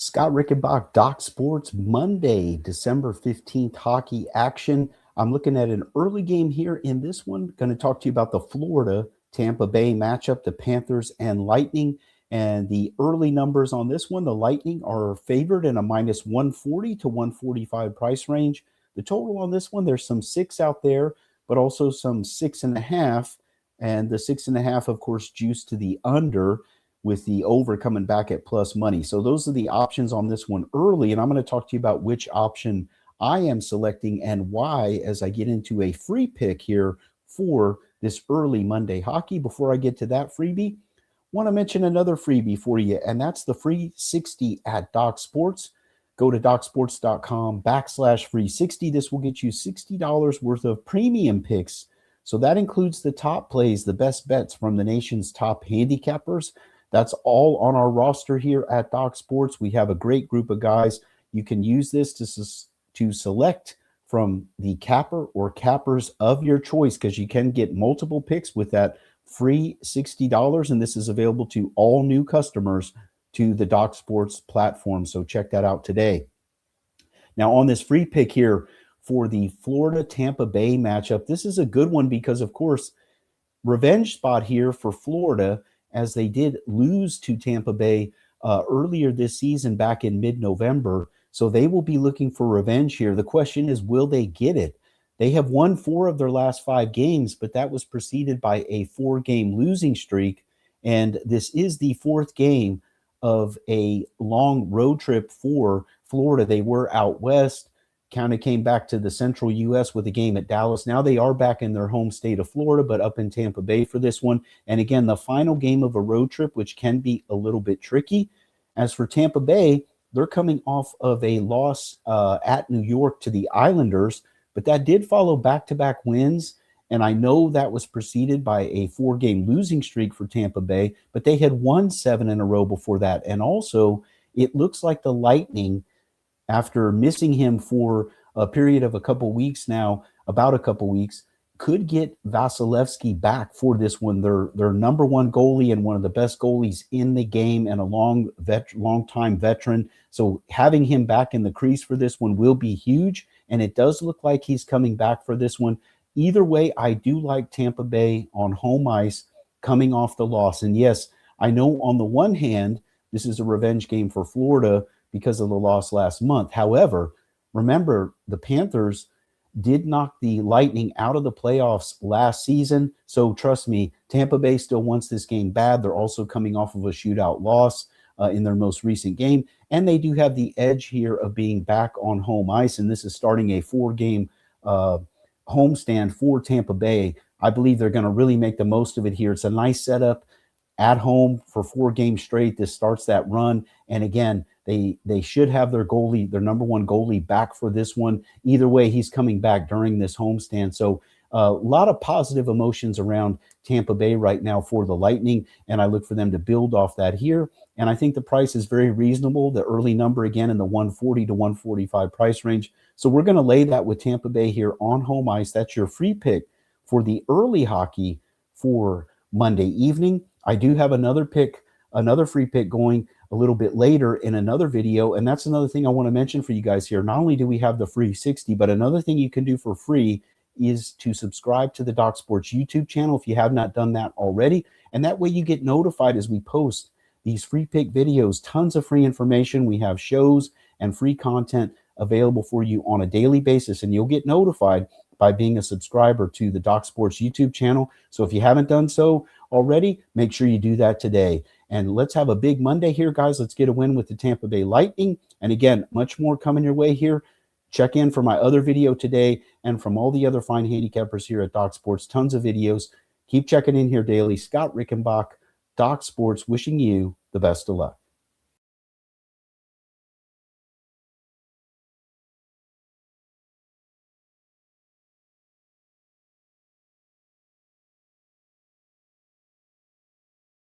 Scott Rickenbach, Doc Sports, Monday, December 15th, hockey action. I'm looking at an early game here in this one. Going to talk to you about the Florida Tampa Bay matchup, the Panthers and Lightning. And the early numbers on this one, the Lightning are favored in a minus 140 to 145 price range. The total on this one, there's some 6 out there, but also some 6.5. And the 6.5, of course, juiced to the under, with the over coming back at plus money. So those are the options on this one early. And I'm going to talk to you about which option I am selecting and why as I get into a free pick here for this early Monday hockey. Before I get to that freebie, want to mention another freebie for you, and that's the free 60 at Doc Sports. Go to docsports.com/free 60. This will get you $60 worth of premium picks. So that includes the top plays, the best bets from the nation's top handicappers. That's all on our roster here at Doc Sports. We have a great group of guys. You can use this to select from the capper or cappers of your choice, because you can get multiple picks with that free $60. And this is available to all new customers to the Doc Sports platform. So check that out today. Now on this free pick here for the Florida Tampa Bay matchup, this is a good one because, of course, revenge spot here for Florida, as they did lose to Tampa Bay earlier this season back in mid-November. So they will be looking for revenge here. The question is, will they get it? They have won 4 of their last 5 games, but that was preceded by a 4-game losing streak. And this is the 4th game of a long road trip for Florida. They were out west, kind of came back to the central U.S. with a game at Dallas. Now they are back in their home state of Florida, but up in Tampa Bay for this one. And again, the final game of a road trip, which can be a little bit tricky. As for Tampa Bay, they're coming off of a loss at New York to the Islanders, but that did follow back-to-back wins. And I know that was preceded by a 4-game losing streak for Tampa Bay, but they had won 7 in a row before that. And also, it looks like the Lightning, after missing him for a period of a couple weeks now, about a couple weeks, could get Vasilevsky back for this one. Their number one goalie and one of the best goalies in the game, and a long-time veteran. So having him back in the crease for this one will be huge, and it does look like he's coming back for this one. Either way, I do like Tampa Bay on home ice coming off the loss. And yes, I know on the one hand, this is a revenge game for Florida because of the loss last month. However, remember, the Panthers did knock the Lightning out of the playoffs last season. So trust me, Tampa Bay still wants this game bad. They're also coming off of a shootout loss in their most recent game. And they do have the edge here of being back on home ice. And this is starting a 4-game homestand for Tampa Bay. I believe they're going to really make the most of it here. It's a nice setup at home for 4 games straight. This starts that run. And again, they should have their goalie, their number one goalie, back for this one. Either way, he's coming back during this homestand. So a lot of positive emotions around Tampa Bay right now for the Lightning, and I look for them to build off that here. And I think the price is very reasonable. The early number, again, in the 140 to 145 price range. So we're going to lay that with Tampa Bay here on home ice. That's your free pick for the early hockey for Monday evening. I do have another free pick going a little bit later in another video. And that's another thing I want to mention for you guys here. Not only do we have the free 60, but another thing you can do for free is to subscribe to the Doc Sports YouTube channel if you have not done that already. And that way you get notified as we post these free pick videos, tons of free information. We have shows and free content available for you on a daily basis, and you'll get notified by being a subscriber to the Doc Sports YouTube channel. So if you haven't done so already, make sure you do that today. And let's have a big Monday here, guys. Let's get a win with the Tampa Bay Lightning. And again, much more coming your way here. Check in for my other video today and from all the other fine handicappers here at Doc Sports. Tons of videos. Keep checking in here daily. Scott Rickenbach, Doc Sports, wishing you the best of luck.